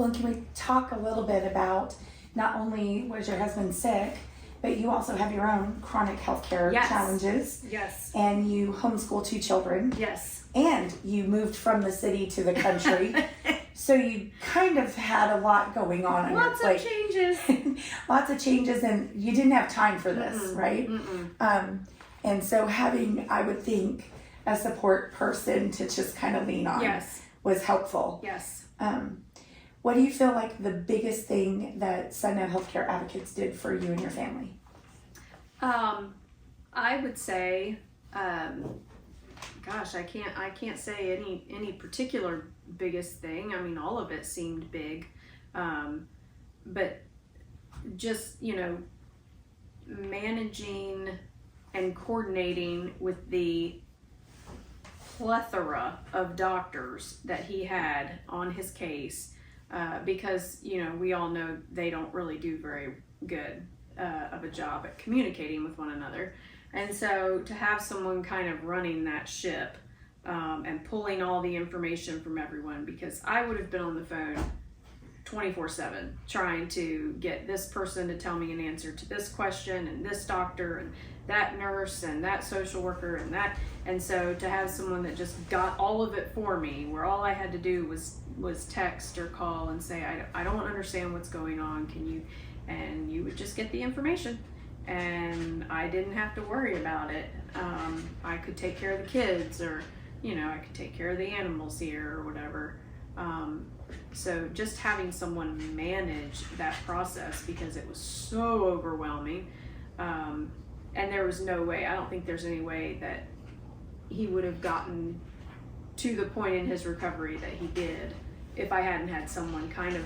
and can we talk a little bit about, not only was your husband sick, but you also have your own chronic healthcare challenges. Yes. And you homeschool 2 children. Yes. And you moved from the city to the country. So you kind of had a lot going on your plate. Lots of changes. Lots of changes, and you didn't have time for this, right? And so having, I would think, a support person to just kind of lean on was helpful. Yes. What do you feel like the biggest thing that SunNav Healthcare Advocates did for you and your family? I would say, gosh, I can't say any particular biggest thing. I mean, all of it seemed big, but just, managing and coordinating with the plethora of doctors that he had on his case, because we all know they don't really do very good of a job at communicating with one another. And so to have someone kind of running that ship and pulling all the information from everyone, because I would have been on the phone 24/7 trying to get this person to tell me an answer to this question, and this doctor and that nurse and that social worker and so to have someone that just got all of it for me, where all I had to do was text or call and say, I don't understand what's going on, can you, and you would just get the information, and I didn't have to worry about it. I could take care of the kids, or I could take care of the animals here or whatever. So just having someone manage that process, because it was so overwhelming, and there was no way, I don't think there's any way that he would have gotten to the point in his recovery that he did if I hadn't had someone kind of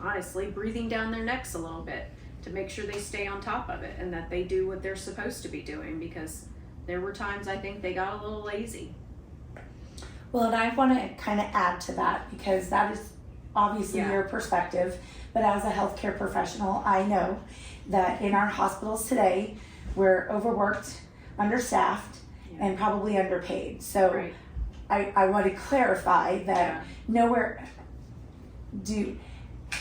honestly breathing down their necks a little bit to make sure they stay on top of it and that they do what they're supposed to be doing, because there were times I think they got a little lazy. Well, and I want to kind of add to that, because that is obviously your perspective, but as a healthcare professional, I know that in our hospitals today, we're overworked, understaffed, and probably underpaid. So I want to clarify that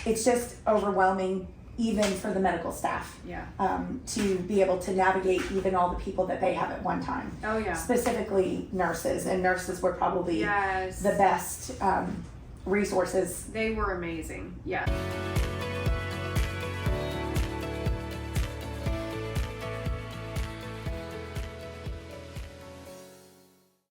it's just overwhelming even for the medical staff to be able to navigate even all the people that they have at one time. Oh yeah. Specifically nurses, and nurses were probably the best resources. They were amazing. Yeah.